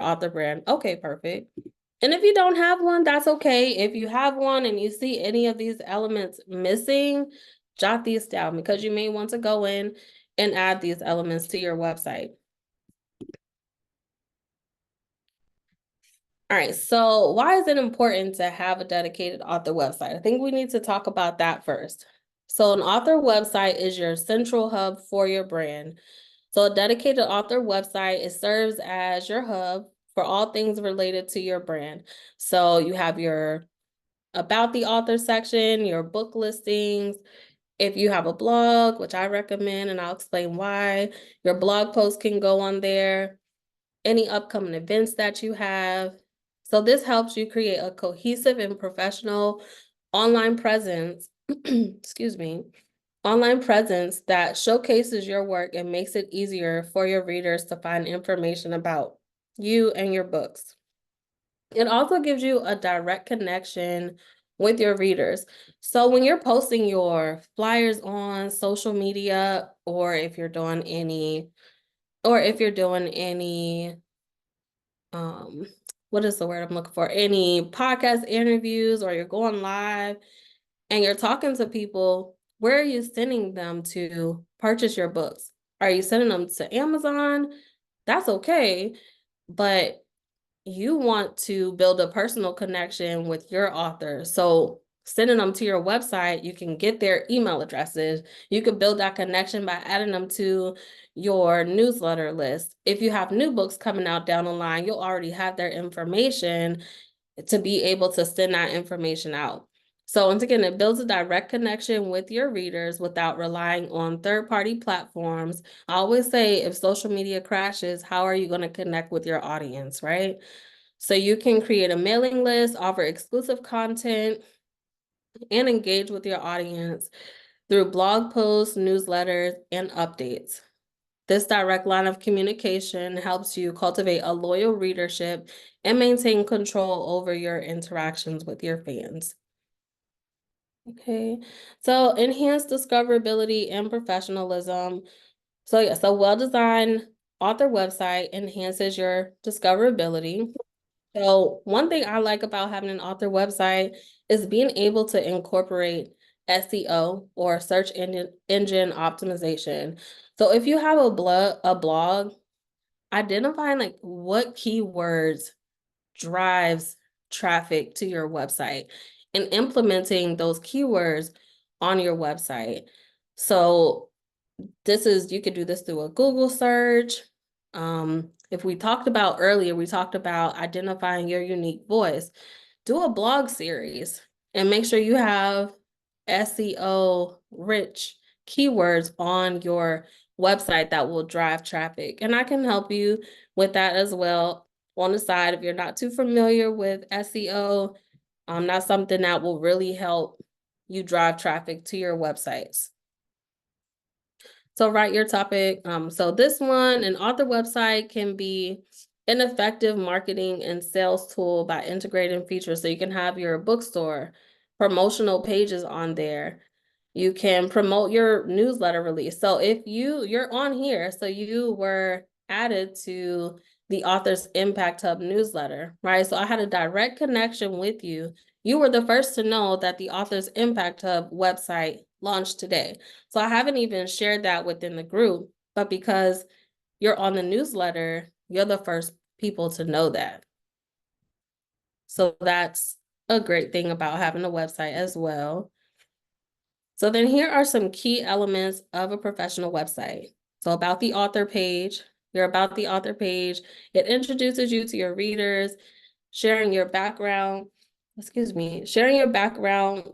author brand. Okay, perfect. And if you don't have one, that's okay. If you have one and you see any of these elements missing, jot these down because you may want to go in and add these elements to your website. All right, so why is it important to have a dedicated author website? I think we need to talk about that first. So an author website is your central hub for your brand. So a dedicated author website, it serves as your hub for all things related to your brand. So you have your about the author section, your book listings. If you have a blog, which I recommend, and I'll explain why, your blog posts can go on there, any upcoming events that you have. So this helps you create a cohesive and professional online presence, excuse me, online presence that showcases your work and makes it easier for your readers to find information about you and your books. It also gives you a direct connection with your readers. So when you're posting your flyers on social media, or if you're doing any, um, what is the word I'm looking for? Any podcast interviews, or you're going live and you're talking to people, where are you sending them to purchase your books? Are you sending them to Amazon? That's okay, but you want to build a personal connection with your author. So sending them to your website, you can get their email addresses. You can build that connection by adding them to your newsletter list. If you have new books coming out down the line, you'll already have their information to be able to send that information out. So once again, it builds a direct connection with your readers without relying on third-party platforms. I always say, if social media crashes, how are you going to connect with your audience, right? So you can create a mailing list, offer exclusive content, and engage with your audience through blog posts, newsletters, and updates. This direct line of communication helps you cultivate a loyal readership and maintain control over your interactions with your fans. Okay, so enhanced discoverability and professionalism. So yes, a well-designed author website enhances your discoverability. So one thing I like about having an author website is being able to incorporate SEO, or search engine optimization. So if you have a blog, identifying like what keywords drives traffic to your website and implementing those keywords on your website. So you could do this through a Google search. If we talked about earlier, we talked about identifying your unique voice. Do a blog series and make sure you have SEO rich keywords on your website that will drive traffic. And I can help you with that as well on the side if you're not too familiar with SEO. That's something that will really help you drive traffic to your websites. So write your topic. So this one, an author website can be an effective marketing and sales tool by integrating features. So you can have your bookstore promotional pages on there. You can promote your newsletter release. So if you're on here, so you were added to the Authors Impact Hub newsletter, right? So I had a direct connection with you. You were the first to know that the Authors Impact Hub website launched today. So I haven't even shared that within the group, but because you're on the newsletter, you're the first people to know that. So that's a great thing about having a website as well. So then here are some key elements of a professional website. So about the author page, your about the author page, it introduces you to your readers, sharing your background,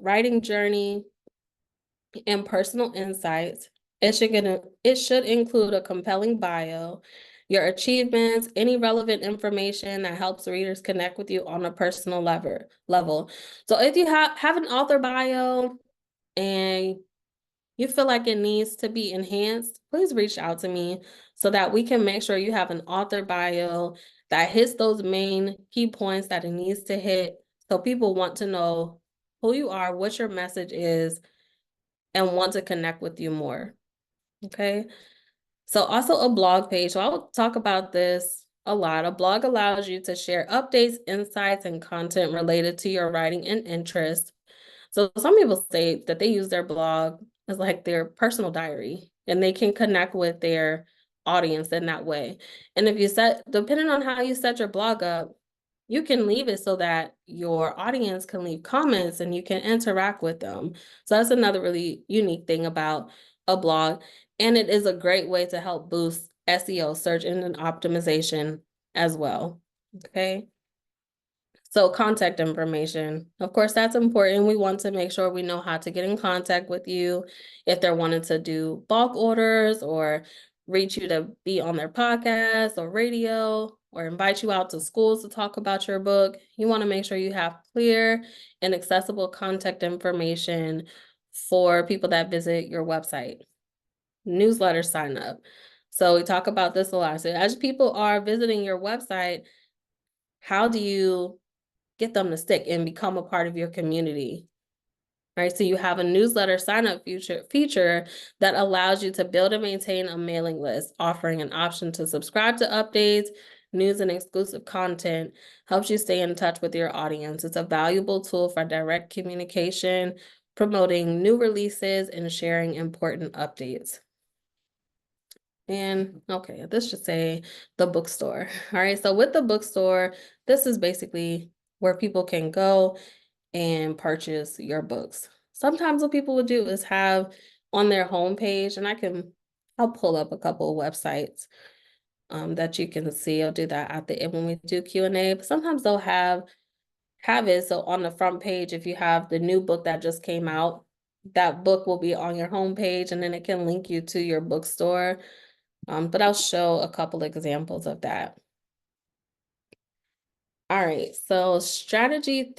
writing journey, and personal insights. It should include a compelling bio, your achievements, any relevant information that helps readers connect with you on a personal level. So if you have an author bio and you feel like it needs to be enhanced, please reach out to me so that we can make sure you have an author bio that hits those main key points that it needs to hit, so people want to know who you are, what your message is, and want to connect with you more. Okay. So also a blog page. So I'll talk about this a lot. A blog allows you to share updates, insights, and content related to your writing and interest. So some people say that they use their blog as like their personal diary, and they can connect with their audience in that way. And if you depending on how you set your blog up, you can leave it so that your audience can leave comments and you can interact with them. So that's another really unique thing about a blog. And it is a great way to help boost SEO, search engine optimization as well. Okay. So contact information, of course, that's important. We want to make sure we know how to get in contact with you if they're wanting to do bulk orders or reach you to be on their podcast or radio or invite you out to schools to talk about your book. You want to make sure you have clear and accessible contact information for people that visit your website. Newsletter sign up. So we talk about this a lot. So as people are visiting your website, how do you get them to stick and become a part of your community, right? So you have a newsletter sign up feature that allows you to build and maintain a mailing list, offering an option to subscribe to updates, news, and exclusive content, helps you stay in touch with your audience. It's a valuable tool for direct communication, promoting new releases, and sharing important updates. And okay, this should say the bookstore. All right, so with the bookstore, this is basically where people can go and purchase your books. Sometimes what people will do is have on their homepage, and I'll pull up a couple of websites that you can see. I'll do that at the end when we do Q&A, but sometimes they'll have it. So on the front page, if you have the new book that just came out, that book will be on your homepage, and then it can link you to your bookstore. But I'll show a couple examples of that. All right, so strategy